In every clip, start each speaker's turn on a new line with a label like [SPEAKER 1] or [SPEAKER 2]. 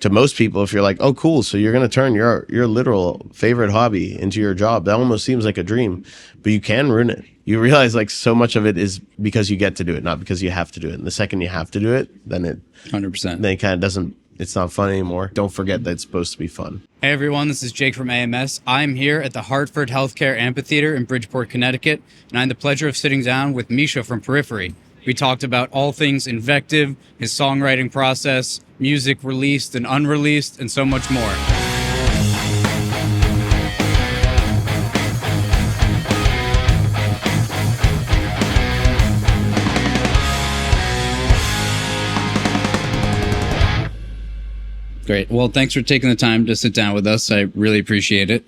[SPEAKER 1] to most people, if you're like, oh, cool, so you're going to turn your literal favorite hobby into your job, that almost seems like a dream, but you can ruin it. You realize like so much of it is because you get to do it, not because you have to do it. And the second you have to do it, then it
[SPEAKER 2] 100%.
[SPEAKER 1] Then it kind of doesn't, it's not fun anymore. Don't forget that it's supposed to be fun.
[SPEAKER 2] Hey everyone, this is Jake from AMS. I'm here at the Hartford Healthcare Amphitheater in Bridgeport, Connecticut, and I had the pleasure of sitting down with Misha from Periphery. We talked about all things Invective, his songwriting process, music released and unreleased, and so much more. Great. Well, thanks for taking the time to sit down with us. I really appreciate it.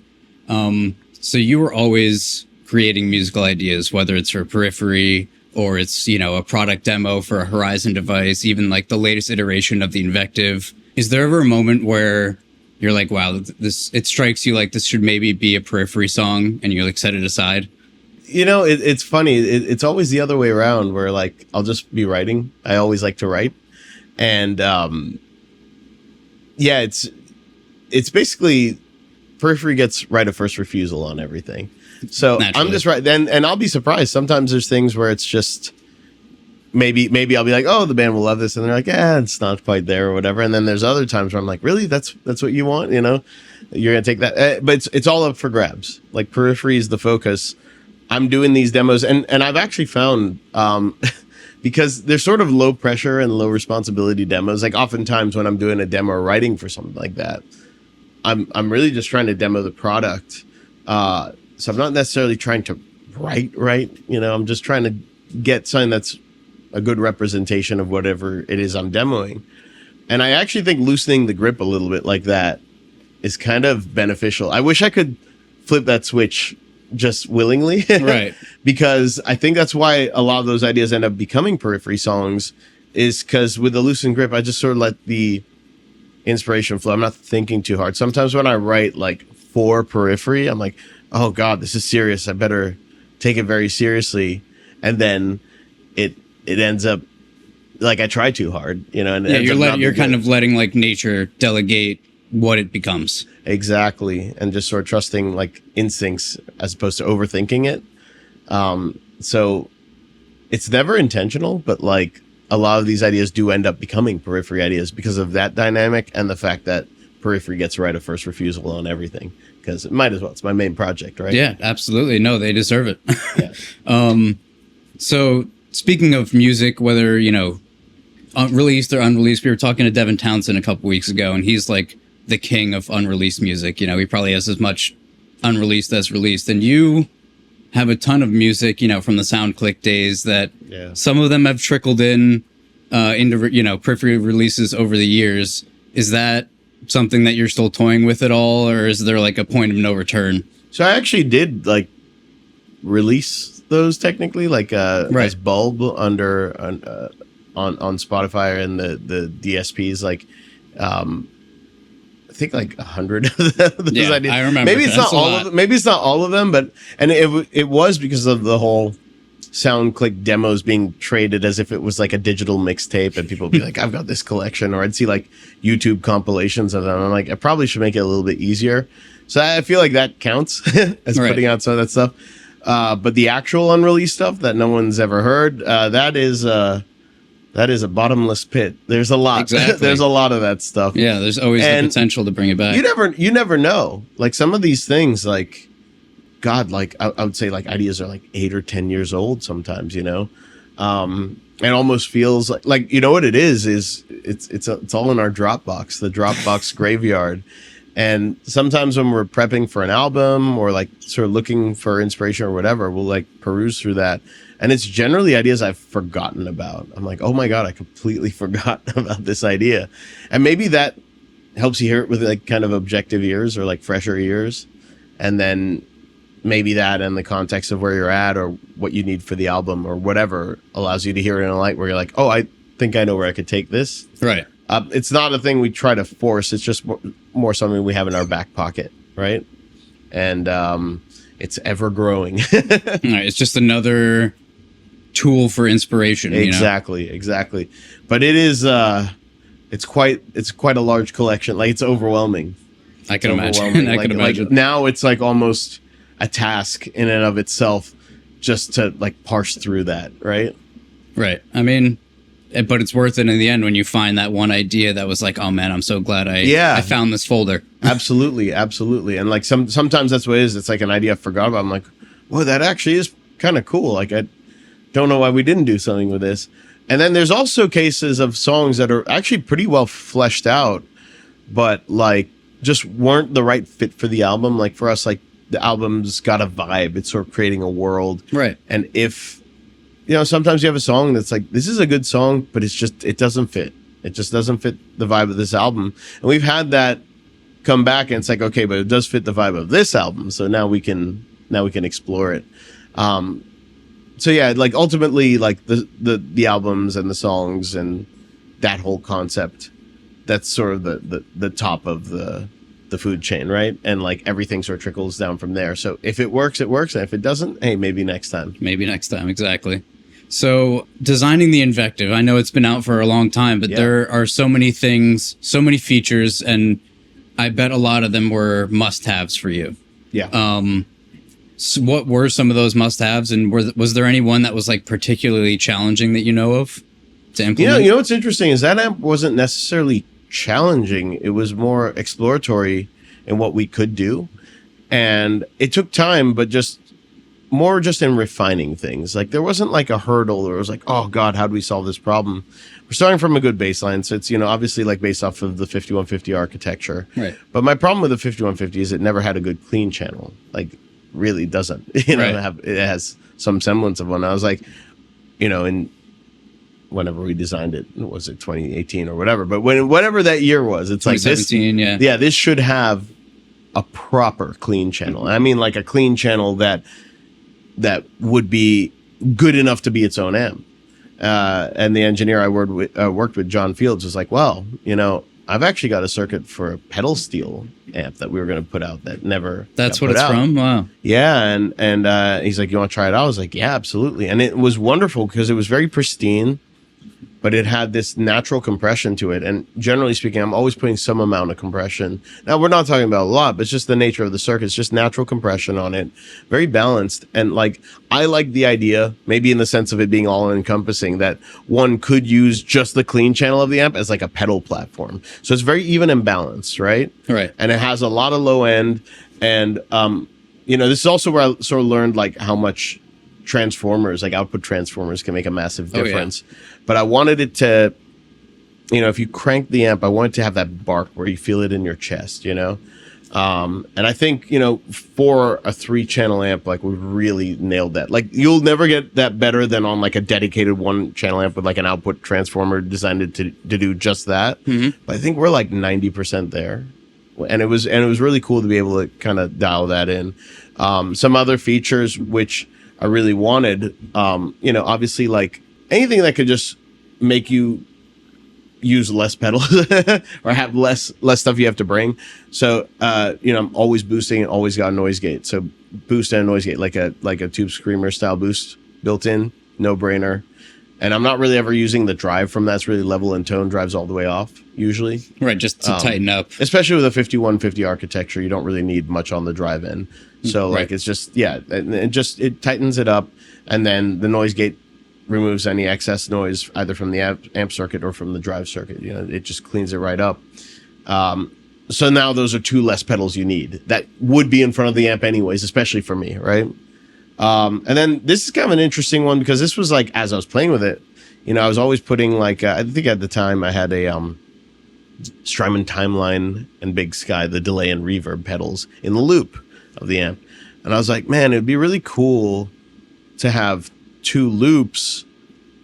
[SPEAKER 2] So you were always creating musical ideas, whether it's for Periphery or it's, you know, a product demo for a Horizon device, even like the latest iteration of the Invective. Is there ever a moment where you're like, wow, this, it strikes you like this should maybe be a Periphery song and you like set it aside?
[SPEAKER 1] You know, it's funny. It's always the other way around where like, I'll just be writing. I always like to write. And, yeah, it's basically Periphery gets right of first refusal on everything. So naturally. I'm just right then, and I'll be surprised. Sometimes there's things where it's just maybe I'll be like, oh, the band will love this, and they're like, yeah, it's not quite there or whatever. And then there's other times where I'm like, really, that's what you want, you know? You're gonna take that, but it's all up for grabs. Like Periphery is the focus. I'm doing these demos, and I've actually found because they're sort of low pressure and low responsibility demos. Like oftentimes when I'm doing a demo or writing for something like that, I'm really just trying to demo the product. So I'm not necessarily trying to write, you know, I'm just trying to get something that's a good representation of whatever it is I'm demoing. And I actually think loosening the grip a little bit like that is kind of beneficial. I wish I could flip that switch just willingly.
[SPEAKER 2] Right.
[SPEAKER 1] Because I think that's why a lot of those ideas end up becoming Periphery songs, is because with the loosened grip, I just sort of let the inspiration flow. I'm not thinking too hard. Sometimes when I write like for Periphery, I'm like, oh God, this is serious. I better take it very seriously. And then it ends up like I try too hard, you know, and
[SPEAKER 2] yeah, you're kind of letting like nature delegate what it becomes.
[SPEAKER 1] Exactly. And just sort of trusting like instincts as opposed to overthinking it. So it's never intentional, but like a lot of these ideas do end up becoming Periphery ideas because of that dynamic and the fact that Periphery gets right of first refusal on everything, because it might as well. It's my main project, right?
[SPEAKER 2] Yeah, absolutely. No, they deserve it.
[SPEAKER 1] Yeah.
[SPEAKER 2] So speaking of music, whether, you know, released or unreleased, we were talking to Devin Townsend a couple weeks ago, and he's like the king of unreleased music. You know, he probably has as much unreleased as released. And you have a ton of music, you know, from the SoundClick days that some of them have trickled in into, you know, Periphery releases over the years. Is that something that you're still toying with at all, or is there like a point of no return?
[SPEAKER 1] So I actually did like release those technically, like as Bulb under on Spotify and the DSPs, like I think like 100 of those ideas.
[SPEAKER 2] I remember.
[SPEAKER 1] Maybe it's not all of them. Maybe it's not all of them, but and it was because of the whole SoundClick demos being traded as if it was like a digital mixtape, and people would be like, I've got this collection, or I'd see like YouTube compilations of them. I'm like, I probably should make it a little bit easier. So I feel like that counts as putting out some of that stuff. But the actual unreleased stuff that no one's ever heard, that is a bottomless pit. There's a lot.
[SPEAKER 2] Exactly.
[SPEAKER 1] There's a lot of that stuff.
[SPEAKER 2] Yeah, there's always the potential to bring it back.
[SPEAKER 1] You never know. Like some of these things, like God, like I would say like ideas are like 8 or 10 years old sometimes, you know? It almost feels like, you know what it is it's all in our Dropbox, the Dropbox graveyard. And sometimes when we're prepping for an album or like sort of looking for inspiration or whatever, we'll like peruse through that. And it's generally ideas I've forgotten about. I'm like, oh my God, I completely forgot about this idea. And maybe that helps you hear it with like kind of objective ears or like fresher ears. And then maybe that in the context of where you're at or what you need for the album or whatever allows you to hear it in a light where you're like, oh, I think I know where I could take this.
[SPEAKER 2] Right.
[SPEAKER 1] It's not a thing we try to force. It's just more something we have in our back pocket. Right. And it's ever growing.
[SPEAKER 2] Right, it's just another tool for inspiration.
[SPEAKER 1] Exactly.
[SPEAKER 2] You know?
[SPEAKER 1] Exactly. But it is, it's quite a large collection. Like, it's overwhelming.
[SPEAKER 2] I can imagine. I can imagine.
[SPEAKER 1] Like, now it's like almost a task in and of itself just to like parse through that, right?
[SPEAKER 2] Right. I mean, but it's worth it in the end when you find that one idea that was like, oh man, I'm so glad I found this folder.
[SPEAKER 1] Absolutely. And like sometimes that's what it is. It's like an idea I forgot about. I'm like, whoa, that actually is kind of cool. Like, I don't know why we didn't do something with this. And then there's also cases of songs that are actually pretty well fleshed out, but like just weren't the right fit for the album. Like for us, like the album's got a vibe. It's sort of creating a world.
[SPEAKER 2] Right.
[SPEAKER 1] And if, sometimes you have a song that's like, this is a good song, but it doesn't fit. It just doesn't fit the vibe of this album. And we've had that come back, and it's like, okay, but it does fit the vibe of this album. So now we can explore it. So yeah, like ultimately, like the albums and the songs and that whole concept, that's sort of the top of the food chain, right? And like everything sort of trickles down from there. So if it works, it works. And if it doesn't, hey, maybe next time.
[SPEAKER 2] Maybe next time, exactly. So designing the Invective, I know it's been out for a long time, but there are so many things, so many features, and I bet a lot of them were must-haves for you.
[SPEAKER 1] Yeah.
[SPEAKER 2] So what were some of those must-haves, and was there any one that was like particularly challenging that you know of to implement?
[SPEAKER 1] You know what's interesting is that amp wasn't necessarily challenging. It was more exploratory in what we could do, and it took time, but just in refining things. Like there wasn't like a hurdle where it was like, oh God, how do we solve this problem? We're starting from a good baseline. So it's, obviously like based off of the 5150 architecture.
[SPEAKER 2] Right.
[SPEAKER 1] But my problem with the 5150 is it never had a good clean channel. Like really doesn't, it has some semblance of one. I was like, in whenever we designed it, was it 2018 or whatever, but whatever that year was, it's like this, this should have a proper clean channel. I mean, like a clean channel that would be good enough to be its own amp. And the engineer I worked with, John Fields, was like, well, I've actually got a circuit for a pedal steel amp that we were going to put out that never.
[SPEAKER 2] That's what it's from? Wow.
[SPEAKER 1] Yeah. And he's like, you want to try it out? I was like, yeah, absolutely. And it was wonderful because it was very pristine, but it had this natural compression to it. And generally speaking, I'm always putting some amount of compression. Now, we're not talking about a lot, but it's just the nature of the circuit. It's just natural compression on it. Very balanced. And like, I like the idea, maybe in the sense of it being all encompassing, that one could use just the clean channel of the amp as like a pedal platform. So it's very even and balanced, right?
[SPEAKER 2] Right.
[SPEAKER 1] And it has a lot of low end. And, this is also where I sort of learned like how much transformers, like output transformers, can make a massive difference. Oh, yeah. But I wanted it to, if you crank the amp, I want it to have that bark where you feel it in your chest, And I think, for a 3-channel amp, like we really nailed that. Like you'll never get that better than on like a dedicated 1-channel amp with like an output transformer designed to do just that. Mm-hmm. But I think we're like 90% there. And it was really cool to be able to kind of dial that in. Some other features which I really wanted, obviously like anything that could just make you use less pedals or have less stuff you have to bring. So, I'm always boosting and always got a noise gate. So boost and a noise gate, like a Tube Screamer style boost built in, no brainer. And I'm not really ever using the drive from that's really level and tone, drives all the way off usually.
[SPEAKER 2] Right. Just to tighten up.
[SPEAKER 1] Especially with a 5150 architecture, you don't really need much on the drive in. So like, it's just, it tightens it up. And then the noise gate removes any excess noise either from the amp circuit or from the drive circuit. It just cleans it right up. So now those are 2 less pedals you need that would be in front of the amp anyways, especially for me, right? And then this is kind of an interesting one because this was like, as I was playing with it, I was always putting like, I think at the time I had a Strymon Timeline and Big Sky, the delay and reverb pedals in the loop of the amp. And I was like, man, it'd be really cool to have 2 loops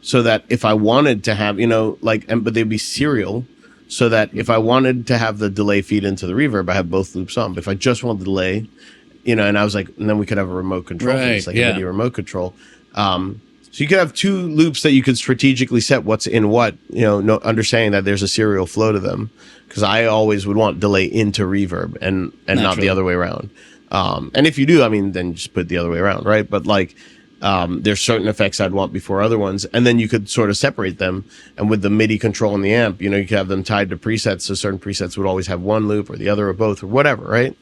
[SPEAKER 1] so that if I wanted to have, but they'd be serial, so that if I wanted to have the delay feed into the reverb, I have both loops on. But if I just want the delay, and I was like, and then we could have a remote control. Right, it's like a mini remote control. So you could have 2 loops that you could strategically set what's in what, understanding that there's a serial flow to them. Because I always would want delay into reverb and not the other way around. And if you do, then just put it the other way around, right? But like, There's certain effects I'd want before other ones, and then you could sort of separate them. And with the MIDI control in the amp, you know, you could have them tied to presets, so certain presets would always have one loop or the other or both or whatever, right?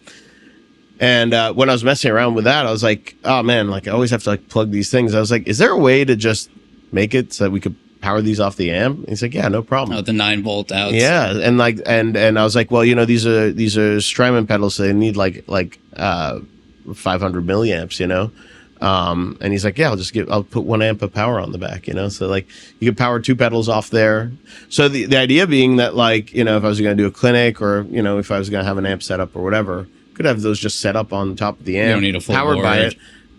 [SPEAKER 1] And when I was messing around with that, I was like, oh man, like I always have to like plug these things. I was like, is there a way to just make it so that we could power these off the amp? And he's like, yeah, no problem.
[SPEAKER 2] Oh, the 9-volt outs.
[SPEAKER 1] Yeah, and like and I was like, well, you know, these are Strymon pedals, so they need like 500 milliamps, you know. And he's like, yeah, I'll put 1 amp of power on the back, you know. So like you could power 2 pedals off there. So the idea being that, like, you know, if I was going to do a clinic, or, you know, if I was going to have an amp set up or whatever, could have those just set up on top of the amp. You don't need a full powered board by it.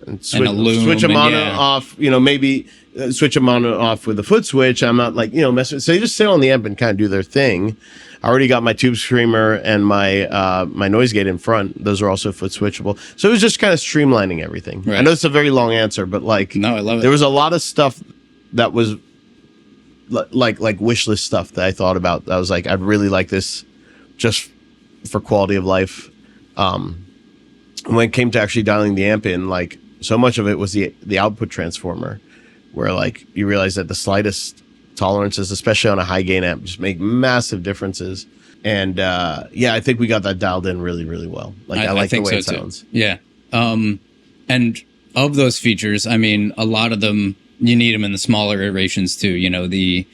[SPEAKER 1] And switch them on and off, you know, maybe switch them on and off with a foot switch. I'm not like, you know, messing. So they just sit on the amp and kind of do their thing. I already got my tube screamer and my my noise gate in front. Those are also foot switchable. So it was just kind of streamlining everything. Right. I know it's a very long answer, but like,
[SPEAKER 2] no, I love it.
[SPEAKER 1] There was a lot of stuff that was like wish list stuff that I thought about. I was like, I'd really like this just for quality of life. When it came to actually dialing the amp in, like, so much of it was the output transformer, where like you realize that the slightest tolerances, especially on a high gain amp, just make massive differences. And yeah, I think we got that dialed in really, really well. Like I like the way it sounds.
[SPEAKER 2] Too. Yeah. And of those features, I mean, a lot of them you need them in the smaller iterations too. You know, the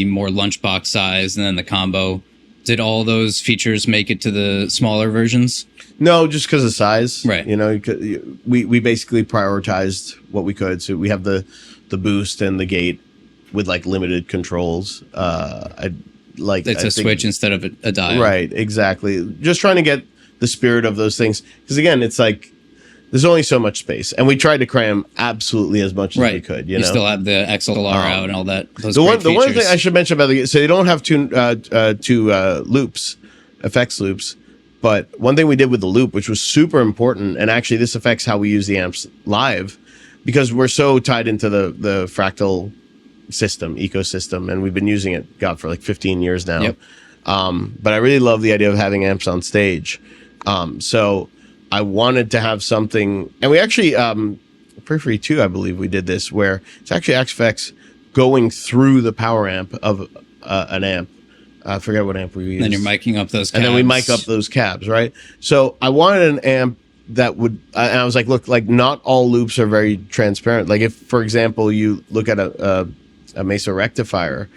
[SPEAKER 2] more lunchbox size, and then the combo. Did all those features make it to the smaller versions?
[SPEAKER 1] No, just because of size.
[SPEAKER 2] Right.
[SPEAKER 1] You know, we basically prioritized what we could. So we have the boost and the gate with like limited controls. It's a switch instead of a dial. Right. Exactly. Just trying to get the spirit of those things. Because again, it's like there's only so much space, and we tried to cram absolutely as much as we could. You know,
[SPEAKER 2] still have the XLR out and all that.
[SPEAKER 1] The one thing I should mention about so they don't have two loops, effects loops. But one thing we did with the loop, which was super important, and actually this affects how we use the amps live, because we're so tied into the Fractal ecosystem, and we've been using it, for like 15 years now. Yep. But I really love the idea of having amps on stage. So I wanted to have something, and we actually, Periphery 2, I believe we did this, where it's actually XFX going through the power amp of an amp. I forget what amp we used.
[SPEAKER 2] Then you're miking up those cabs.
[SPEAKER 1] And then we mic up those cabs, right? So I wanted an amp that would, and I was like, look, like not all loops are very transparent. Like if, for example, you look at a Mesa rectifier,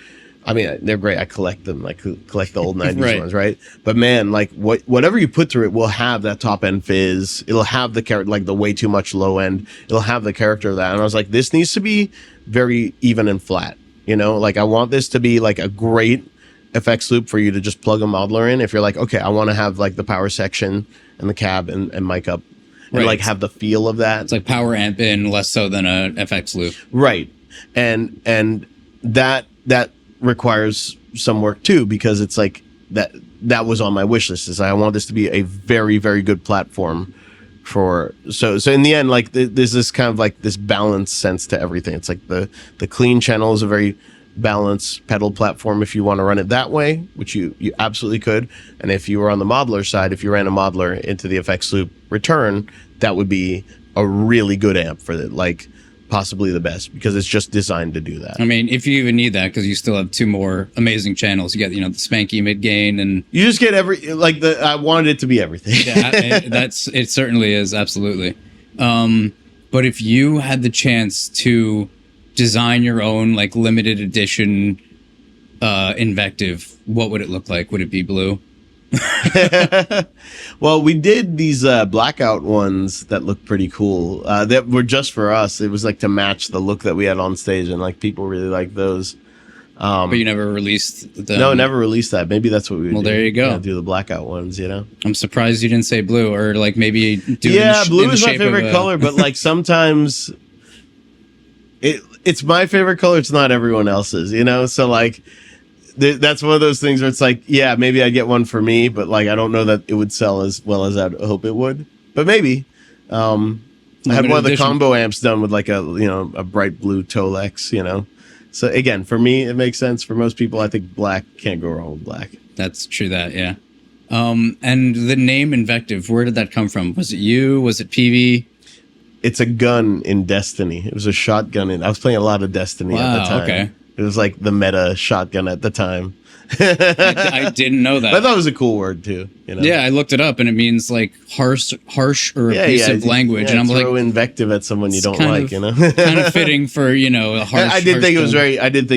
[SPEAKER 1] I mean, they're great. I collect them, like collect the old 90s ones, right? But man, like whatever you put through it will have that top end fizz. It'll have the character, like the way too much low end. It'll have the character of that. And I was like, this needs to be very even and flat. You know, like I want this to be like a great effects loop for you to just plug a modeler in. If you're like, okay, I want to have like the power section and the cab and mic up, and like have the feel of that.
[SPEAKER 2] It's like power amp in, less so than a FX loop.
[SPEAKER 1] Right. And that requires some work too, because it's like that was on my wish list, is I want this to be a very, very good platform for, so in the end, like there's this kind of like this balanced sense to everything. It's like the clean channel is a very balanced pedal platform if you want to run it that way, which you absolutely could. And if you were on the modeler side, if you ran a modeler into the effects loop return, that would be a really good amp for it, like possibly the best, because it's just designed to do that.
[SPEAKER 2] I mean, if you even need that, because you still have 2 more amazing channels. You get, the spanky mid gain, and
[SPEAKER 1] you just get I wanted it to be everything.
[SPEAKER 2] Yeah, it certainly is, absolutely. But if you had the chance to design your own like limited edition Invective, what would it look like? Would it be blue?
[SPEAKER 1] Well, we did these blackout ones that looked pretty cool, that were just for us. It was like to match the look that we had on stage, and like people really liked those.
[SPEAKER 2] But you never released them?
[SPEAKER 1] No, never released that. Maybe that's what we would do.
[SPEAKER 2] Well, there you go.
[SPEAKER 1] Do the blackout ones,
[SPEAKER 2] I'm surprised you didn't say blue, or like maybe do
[SPEAKER 1] blue is my favorite color, but like sometimes it's my favorite color. It's not everyone else's, So like, that's one of those things where it's like, yeah, maybe I'd get one for me, but like, I don't know that it would sell as well as I'd hope it would, but maybe. I had one of the combo amps done with like a bright blue Tolex, So again, for me, it makes sense. For most people, I think black, can't go wrong with black.
[SPEAKER 2] That's true, that, yeah. And the name Invective, where did that come from? Was it you? Was it Peavey?
[SPEAKER 1] It's a gun in Destiny. It was a shotgun. I was playing a lot of Destiny at the time. Okay. It was like the meta shotgun at the time.
[SPEAKER 2] I didn't know that.
[SPEAKER 1] But I thought it was a cool word too. You know?
[SPEAKER 2] Yeah, I looked it up, and it means like harsh or abusive language. And I'm like,
[SPEAKER 1] throw invective at someone you don't like. You know,
[SPEAKER 2] kind of fitting for a harsh.
[SPEAKER 1] I did think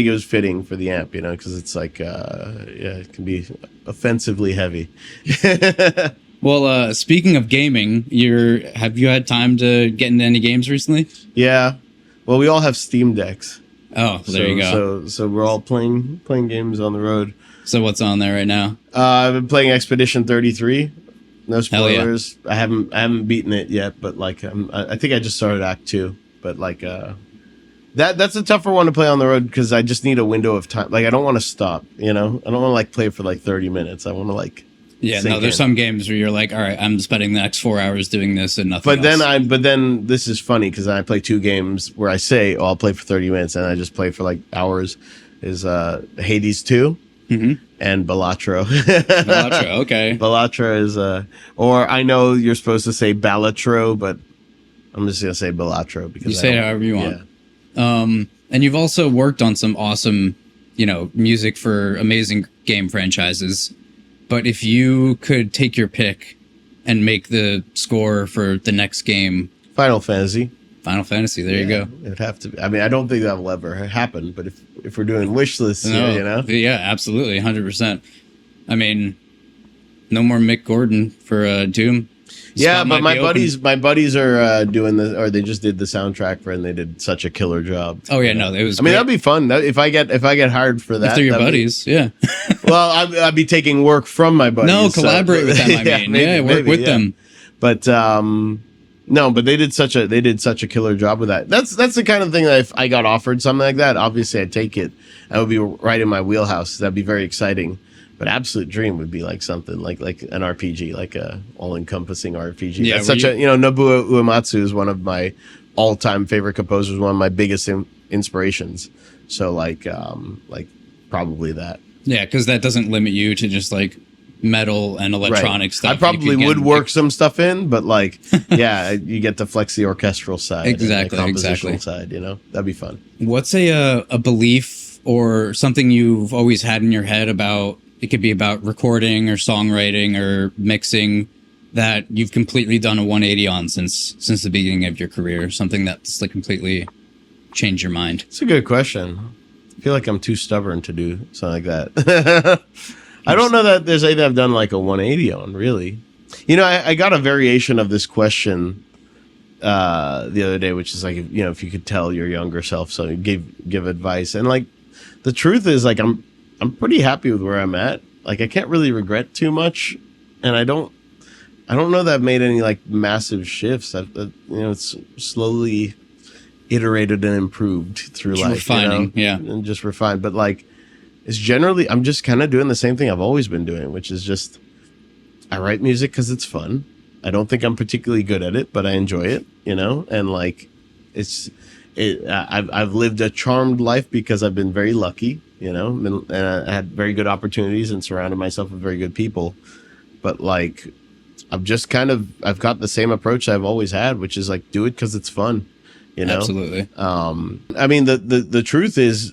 [SPEAKER 1] it was fitting for the amp. You know, because it's like it can be offensively heavy.
[SPEAKER 2] Well, speaking of gaming, have you had time to get into any games recently?
[SPEAKER 1] Yeah. Well, we all have Steam decks.
[SPEAKER 2] Oh, there you go.
[SPEAKER 1] So we're all playing games on the road.
[SPEAKER 2] So what's on there right now?
[SPEAKER 1] I've been playing Expedition 33. No spoilers. Yeah. I haven't beaten it yet, but like I think I just started Act 2. But like that's a tougher one to play on the road because I just need a window of time. Like I don't want to stop. You know, I don't want to like play for like 30 minutes. I want to like.
[SPEAKER 2] Yeah, no, there's some games where you're like, all right, I'm spending the next 4 hours doing this and nothing else.
[SPEAKER 1] But then this is funny because I play 2 games where I say, I'll play for 30 minutes and I just play for like hours. Is Hades 2 and Balatro.
[SPEAKER 2] Balatro, okay.
[SPEAKER 1] Balatro is, or I know you're supposed to say Balatro, but I'm just going to say Balatro because
[SPEAKER 2] you say it however you want. Yeah. And you've also worked on some awesome, music for amazing game franchises. But if you could take your pick and make the score for the next game...
[SPEAKER 1] Final Fantasy,
[SPEAKER 2] there you go.
[SPEAKER 1] It would have to be. I mean, I don't think that will ever happen, but if we're doing wish lists here,
[SPEAKER 2] Yeah, absolutely, 100%. I mean, no more Mick Gordon for Doom.
[SPEAKER 1] Yeah, but my buddies are doing this, or they just did the soundtrack for it, and they did such a killer job.
[SPEAKER 2] Oh yeah, no, it was.
[SPEAKER 1] I mean, that'd be fun. If I get hired for that,
[SPEAKER 2] if they're your buddies, yeah.
[SPEAKER 1] Well, I'd be taking work from my buddies.
[SPEAKER 2] No, collaborate with them. I mean, work with them.
[SPEAKER 1] But no, but they did such a killer job with that. That's the kind of thing that if I got offered something like that, obviously I'd take it. That would be right in my wheelhouse. That'd be very exciting. But absolute dream would be like something like an RPG, like a all-encompassing RPG. Yeah, that's such Nobuo Uematsu is one of my all-time favorite composers, one of my biggest inspirations. So like probably that.
[SPEAKER 2] Yeah, because that doesn't limit you to just like metal and electronic stuff.
[SPEAKER 1] I probably would work some stuff in, but like, yeah, you get to flex the orchestral side,
[SPEAKER 2] exactly,
[SPEAKER 1] and the compositional side. That'd be fun.
[SPEAKER 2] What's a belief or something you've always had in your head about? It could be about recording or songwriting or mixing that you've completely done a 180 on since the beginning of your career. Something that's like completely changed your mind.
[SPEAKER 1] It's a good question. I feel like I'm too stubborn to do something like that. I don't know that there's anything I've done like a 180 on, really. I got a variation of this question the other day, which is like, if you could tell your younger self, so give advice. And like, the truth is like, I'm pretty happy with where I'm at. Like, I can't really regret too much. And I don't know that I've made any like massive shifts. It's slowly iterated and improved through life.
[SPEAKER 2] Refining, yeah.
[SPEAKER 1] And just refined. But like, it's generally, I'm just kind of doing the same thing I've always been doing, which is just, I write music because it's fun. I don't think I'm particularly good at it, but I enjoy it, and like, I've lived a charmed life because I've been very lucky, and I had very good opportunities and surrounded myself with very good people. But like, I've got the same approach I've always had, which is like, do it because it's fun,
[SPEAKER 2] Absolutely.
[SPEAKER 1] I mean, the truth is,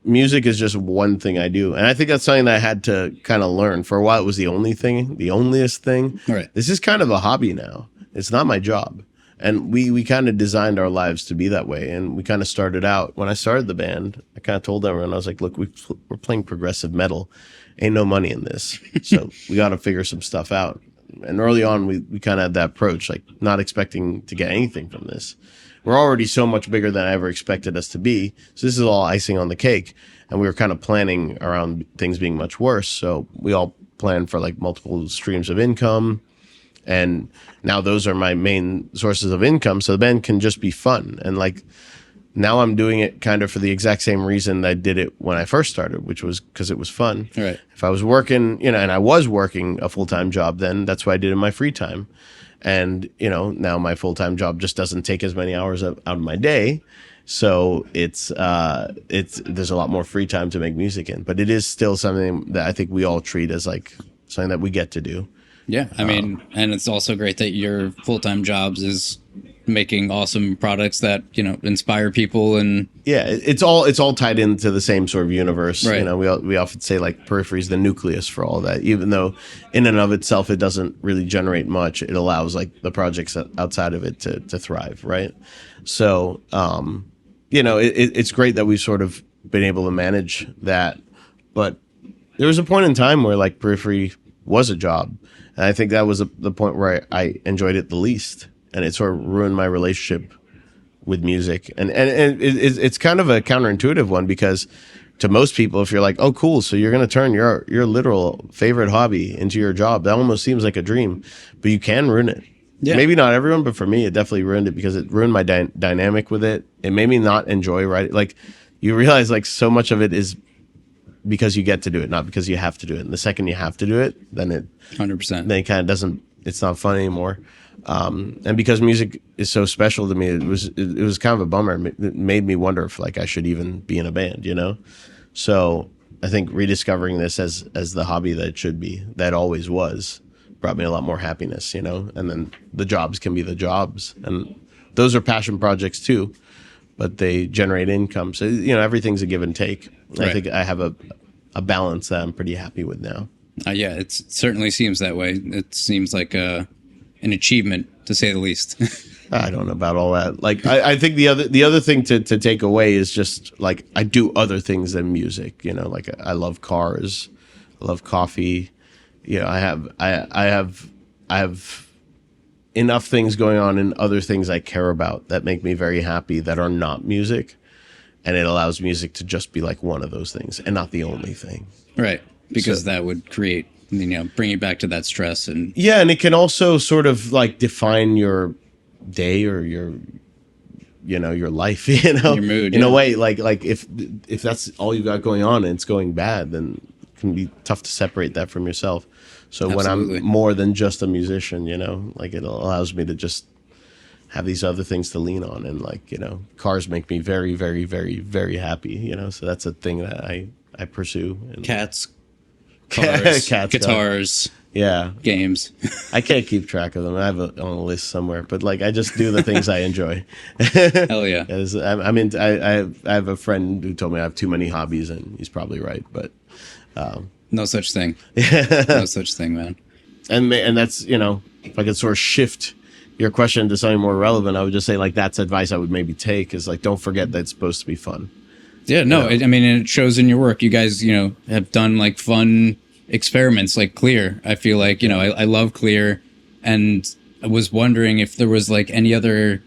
[SPEAKER 1] music is just one thing I do. And I think that's something that I had to kind of learn. For a while, it was the onlyest thing.
[SPEAKER 2] Right.
[SPEAKER 1] This is kind of a hobby now. It's not my job. And we kind of designed our lives to be that way. And we kind of started out, when I started the band, I kind of told everyone, I was like, look, we're playing progressive metal. Ain't no money in this. So we got to figure some stuff out. And early on, we kind of had that approach, like not expecting to get anything from this. We're already so much bigger than I ever expected us to be. So this is all icing on the cake. And we were kind of planning around things being much worse. So we all planned for like multiple streams of income. And now those are my main sources of income. So the band can just be fun. And like, now I'm doing it kind of for the exact same reason I did it when I first started, which was because it was fun.
[SPEAKER 2] Right.
[SPEAKER 1] If I was working, and I was working a full-time job then, that's what I did in my free time. And, now my full-time job just doesn't take as many hours out of my day. So there's a lot more free time to make music in, but it is still something that I think we all treat as like something that we get to do.
[SPEAKER 2] Yeah. I mean, and it's also great that your full-time jobs is making awesome products that, you know, inspire people. And
[SPEAKER 1] yeah, it's all tied into the same sort of universe.
[SPEAKER 2] Right.
[SPEAKER 1] You know, we often say like Periphery is the nucleus for all that, even though in and of itself it doesn't really generate much. It allows like the projects outside of it to thrive, right? So you know, it's great that we've sort of been able to manage that, but there was a point in time where like Periphery was a job, and I think that was the point where I enjoyed it the least, and it sort of ruined my relationship with music. And it's kind of a counterintuitive one, because to most people, if you're like, oh cool, so you're going to turn your literal favorite hobby into your job, that almost seems like a dream, but you can ruin it. Yeah. Maybe not everyone, but for me, it definitely ruined it, because it ruined my dynamic with it. It made me not enjoy writing. Like, you realize like so much of it is because you get to do it, not because you have to do it. And the second you have to do it, then it
[SPEAKER 2] 100%.
[SPEAKER 1] Then it kind of doesn't. It's not fun anymore. And because music is so special to me, it was kind of a bummer. It made me wonder if like I should even be in a band, you know. So I think rediscovering this as the hobby that it should be, that always was, brought me a lot more happiness, you know. And then the jobs can be the jobs, and those are passion projects too, but they generate income. So, you know, everything's a give and take. Right. I think I have a balance that I'm pretty happy with now.
[SPEAKER 2] Yeah, it certainly seems that way. It seems like an achievement, to say the least.
[SPEAKER 1] I don't know about all that. Like, I think the other thing to take away is just like I do other things than music. You know, like I love cars, I love coffee. You know, I have enough things going on in other things I care about that make me very happy that are not music, and it allows music to just be like one of those things and not the only thing.
[SPEAKER 2] Right, because that would create, you know, bring you back to that stress. And
[SPEAKER 1] yeah, and it can also sort of like define your day or your, you know, your life, you know,
[SPEAKER 2] your mood,
[SPEAKER 1] in a way. Like if that's all you got going on and it's going bad, then it can be tough to separate that from yourself. So Absolutely. When I'm more than just a musician, you know, like it allows me to just have these other things to lean on. And like, you know, cars make me very, very, very, very happy, you know, so that's a thing that I pursue. And
[SPEAKER 2] cats, cars,
[SPEAKER 1] cats,
[SPEAKER 2] guitars,
[SPEAKER 1] yeah,
[SPEAKER 2] games.
[SPEAKER 1] I can't keep track of them. I have it on a list somewhere, but like I just do the things I enjoy.
[SPEAKER 2] Hell yeah!
[SPEAKER 1] I mean, I have a friend who told me I have too many hobbies, and he's probably right. But
[SPEAKER 2] no such thing. No such thing, man.
[SPEAKER 1] And that's, you know, if I could sort of shift your question to something more relevant, I would just say like that's advice I would maybe take is like don't forget that it's supposed to be fun.
[SPEAKER 2] Yeah, no, I mean, it shows in your work. You guys, you know, have done like fun experiments like Clear. I feel like, you know, I love Clear, and I was wondering if there was like any other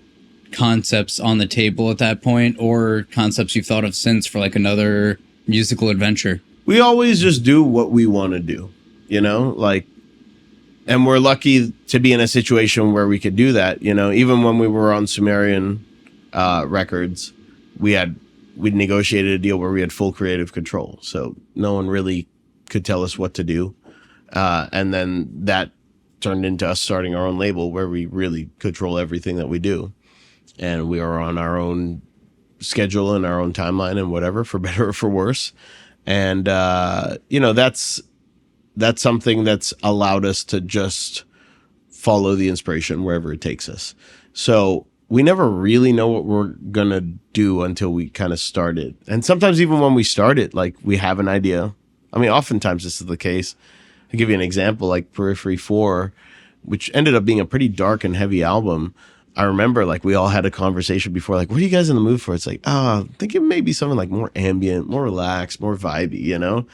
[SPEAKER 2] concepts on the table at that point, or concepts you've thought of since for like another musical adventure.
[SPEAKER 1] We always just do what we want to do, you know, like, and we're lucky to be in a situation where we could do that. You know, even when we were on Sumerian Records, we negotiated a deal where we had full creative control. So no one really could tell us what to do. And then that turned into us starting our own label where we really control everything that we do. And we are on our own schedule and our own timeline and whatever, for better or for worse. And, you know, that's something that's allowed us to just follow the inspiration wherever it takes us. So we never really know what we're going to do until we kind of start it. And sometimes even when we start it, like we have an idea. I mean, oftentimes this is the case. I'll give you an example, like Periphery 4, which ended up being a pretty dark and heavy album. I remember like we all had a conversation before, like, what are you guys in the mood for? It's like, I'm thinking maybe something like more ambient, more relaxed, more vibey, you know?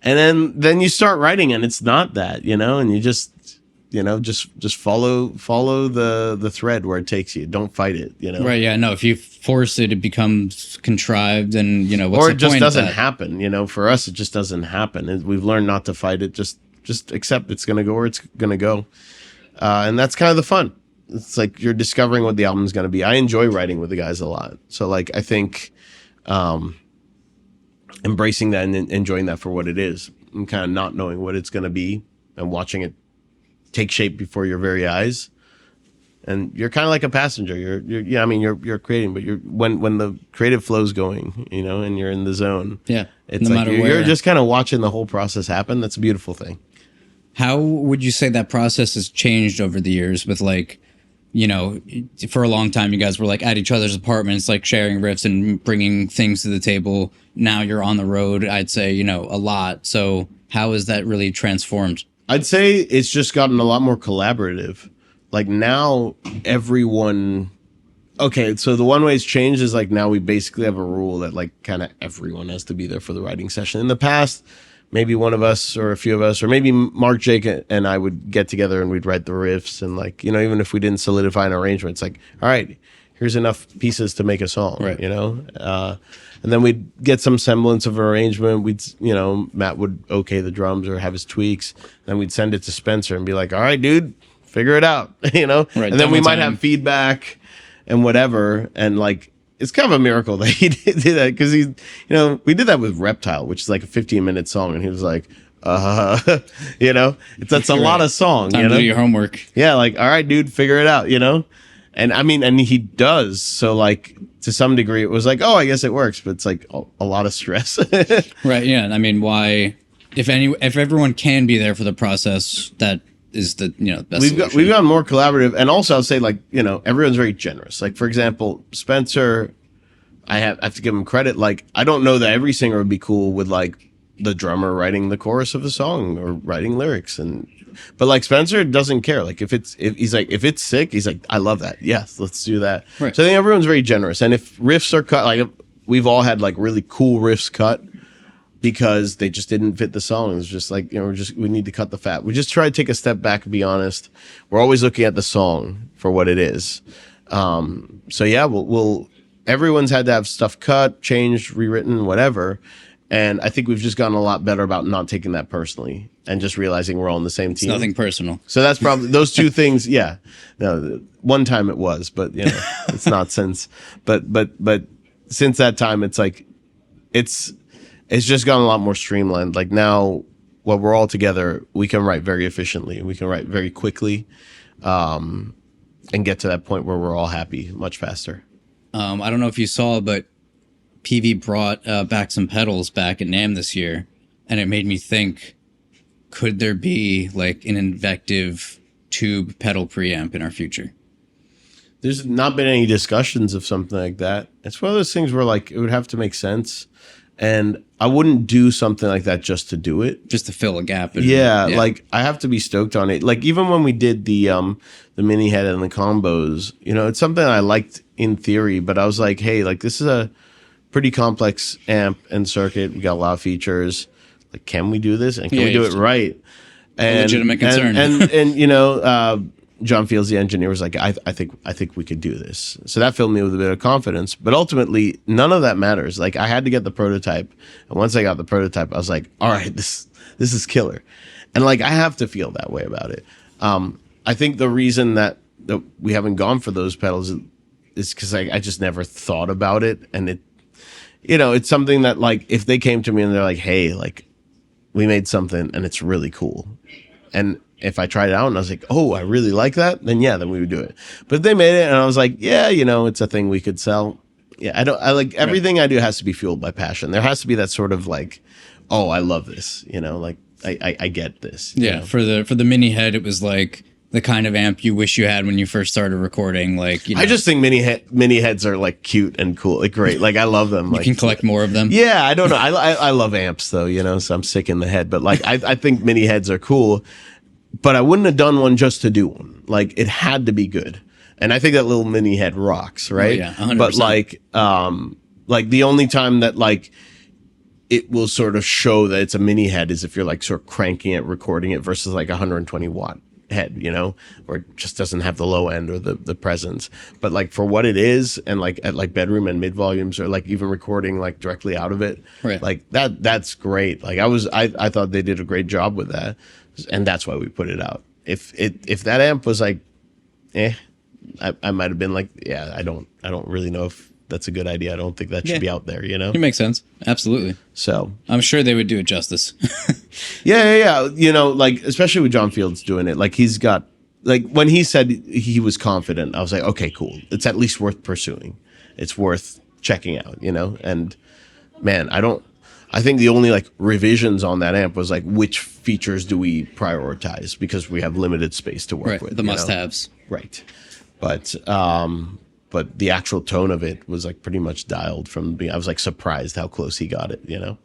[SPEAKER 1] And then you start writing and it's not that, you know, and you just, you know, just follow the thread where it takes you. Don't fight it, you know?
[SPEAKER 2] Right. Yeah. No, if you force it, it becomes contrived, and, you know, what's
[SPEAKER 1] or
[SPEAKER 2] the
[SPEAKER 1] it just
[SPEAKER 2] point
[SPEAKER 1] doesn't
[SPEAKER 2] of that?
[SPEAKER 1] happen. You know, for us, it just doesn't happen. We've learned not to fight it. Just accept it's going to go where it's going to go. And that's kind of the fun. It's like you're discovering what the album's going to be. I enjoy writing with the guys a lot. So like, I think, embracing that and enjoying that for what it is, and kind of not knowing what it's going to be and watching it take shape before your very eyes. And you're kind of like a passenger. You're creating, but when the creative flow's going, you know, and you're in the zone.
[SPEAKER 2] Yeah.
[SPEAKER 1] It's
[SPEAKER 2] no
[SPEAKER 1] like
[SPEAKER 2] matter
[SPEAKER 1] you're just kind of watching the whole process happen. That's a beautiful thing.
[SPEAKER 2] How would you say that process has changed over the years with, like, you know, for a long time, you guys were like at each other's apartments, like sharing riffs and bringing things to the table. Now you're on the road, I'd say, you know, a lot. So how has that really transformed?
[SPEAKER 1] I'd say it's just gotten a lot more collaborative. Like now everyone, okay, so the one way it's changed is like now we basically have a rule that like kind of everyone has to be there for the writing session. In the past, maybe one of us or a few of us, or maybe Mark, Jake, and I would get together and we'd write the riffs. And like, you know, even if we didn't solidify an arrangement, it's like, all right, here's enough pieces to make a song,
[SPEAKER 2] right.
[SPEAKER 1] You know? And then we'd get some semblance of an arrangement. We'd, you know, Matt would okay the drums or have his tweaks. Then we'd send it to Spencer and be like, all right, dude, figure it out, you know?
[SPEAKER 2] Right,
[SPEAKER 1] and then we might have feedback and whatever. And like, it's kind of a miracle that he did that because he, you know, we did that with Reptile, which is like a 15-minute song, and he was like, you know, that's a lot of song.
[SPEAKER 2] Time
[SPEAKER 1] you know?
[SPEAKER 2] to do your homework.
[SPEAKER 1] Yeah, like, all right, dude, figure it out, you know? And I mean, and he does. So like, to some degree, it was like, oh, I guess it works, but it's like a lot of stress.
[SPEAKER 2] Right. Yeah. I mean, why? If everyone can be there for the process, that is the, you know, best
[SPEAKER 1] we've gotten more collaborative, and also I'll say, like, you know, everyone's very generous. Like, for example, Spencer, I have to give him credit. Like, I don't know that every singer would be cool with like the drummer writing the chorus of a song or writing lyrics, but like Spencer doesn't care. Like if it's sick, he's like, I love that. Yes, let's do that.
[SPEAKER 2] Right.
[SPEAKER 1] So I think everyone's very generous, and if riffs are cut, like we've all had like really cool riffs cut because they just didn't fit the song. It was just like, you know, we need to cut the fat. We just try to take a step back and be honest. We're always looking at the song for what it is. So yeah, we'll everyone's had to have stuff cut, changed, rewritten, whatever. And I think we've just gotten a lot better about not taking that personally and just realizing we're all on the same team.
[SPEAKER 2] It's nothing personal.
[SPEAKER 1] So that's probably those two things. Yeah. No, one time it was, but you know, it's not since, but since that time, it's like, it's just gotten a lot more streamlined. Like now when we're all together, we can write very efficiently. We can write very quickly, and get to that point where we're all happy much faster.
[SPEAKER 2] I don't know if you saw, but Peavey brought back some pedals back at NAMM this year, and it made me think, could there be like an Invective tube pedal preamp in our future?
[SPEAKER 1] There's not been any discussions of something like that. It's one of those things where like it would have to make sense, and I wouldn't do something like that just to do it,
[SPEAKER 2] just to fill a gap.
[SPEAKER 1] Yeah, like I have to be stoked on it. Like even when we did the mini head and the combos, you know, it's something I liked in theory, but I was like, hey, like this is a pretty complex amp and circuit. We got a lot of features. Like, can we do this? And can we do it right? And
[SPEAKER 2] legitimate concern.
[SPEAKER 1] And you know, John Fields, the engineer, was like, I think we could do this. So that filled me with a bit of confidence. But ultimately, none of that matters. Like I had to get the prototype, and once I got the prototype, I was like, all right, this is killer. And like I have to feel that way about it. I think the reason that we haven't gone for those pedals is because I just never thought about it, and it, you know, it's something that like if they came to me and they're like, hey, like we made something and it's really cool, and if I tried it out and I was like, oh, I really like that, then yeah, then we would do it. But they made it and I was like, yeah, you know, it's a thing we could sell. Yeah, I like everything I do has to be fueled by passion. There has to be that sort of like, oh, I love this, you know, like I get this.
[SPEAKER 2] Yeah,
[SPEAKER 1] know?
[SPEAKER 2] for the mini head, it was like the kind of amp you wish you had when you first started recording. Like, you know,
[SPEAKER 1] I just think mini heads are like cute and cool, like great. Like I love them.
[SPEAKER 2] You
[SPEAKER 1] like,
[SPEAKER 2] can collect more of them.
[SPEAKER 1] Yeah, I don't know. I love amps though, you know, so I'm sick in the head. But like I think mini heads are cool. But I wouldn't have done one just to do one. Like it had to be good. And I think that little mini head rocks, right?
[SPEAKER 2] Oh, yeah, 100%.
[SPEAKER 1] But like the only time that like it will sort of show that it's a mini head is if you're like sort of cranking it, recording it versus like 120 watt head, you know, where it just doesn't have the low end or the presence. But like for what it is, and like at like bedroom and mid volumes, or like even recording like directly out of it,
[SPEAKER 2] right,
[SPEAKER 1] like that's great. Like I thought they did a great job with that, and that's why we put it out. If that amp was like I might have been like, yeah, I don't really know if that's a good idea. I don't think that should be out there, you know?
[SPEAKER 2] It makes sense. Absolutely.
[SPEAKER 1] So
[SPEAKER 2] I'm sure they would do it justice.
[SPEAKER 1] Yeah. You know, like, especially with John Fields doing it, like he's got, like when he said he was confident, I was like, okay, cool. It's at least worth pursuing. It's worth checking out, you know? And man, I think the only like revisions on that amp was like, which features do we prioritize? Because we have limited space to work with.
[SPEAKER 2] The must-haves.
[SPEAKER 1] Right. But the actual tone of it was like pretty much dialed from the beginning. I was like surprised how close he got it, you know?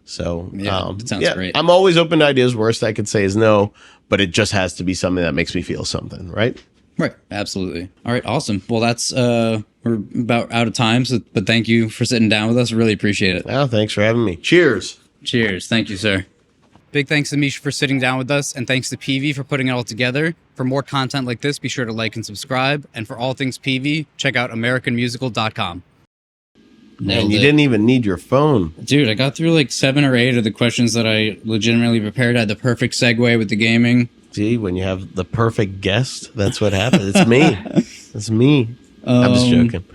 [SPEAKER 1] So,
[SPEAKER 2] that sounds great.
[SPEAKER 1] I'm always open to ideas. Worst I could say is no, but it just has to be something that makes me feel something, right?
[SPEAKER 2] Right. Absolutely. All right. Awesome. Well, that's, we're about out of time, but thank you for sitting down with us. Really appreciate it.
[SPEAKER 1] Oh, thanks for having me. Cheers.
[SPEAKER 2] Cheers. Thank you, sir. Big thanks to Misha for sitting down with us, and thanks to Peavey for putting it all together. For more content like this, be sure to like and subscribe. And for all things Peavey, check out AmericanMusical.com.
[SPEAKER 1] Man, you didn't even need your phone.
[SPEAKER 2] Dude, I got through like 7 or 8 of the questions that I legitimately prepared. I had the perfect segue with the gaming.
[SPEAKER 1] See, when you have the perfect guest, that's what happens. It's me. It's me. I'm just joking.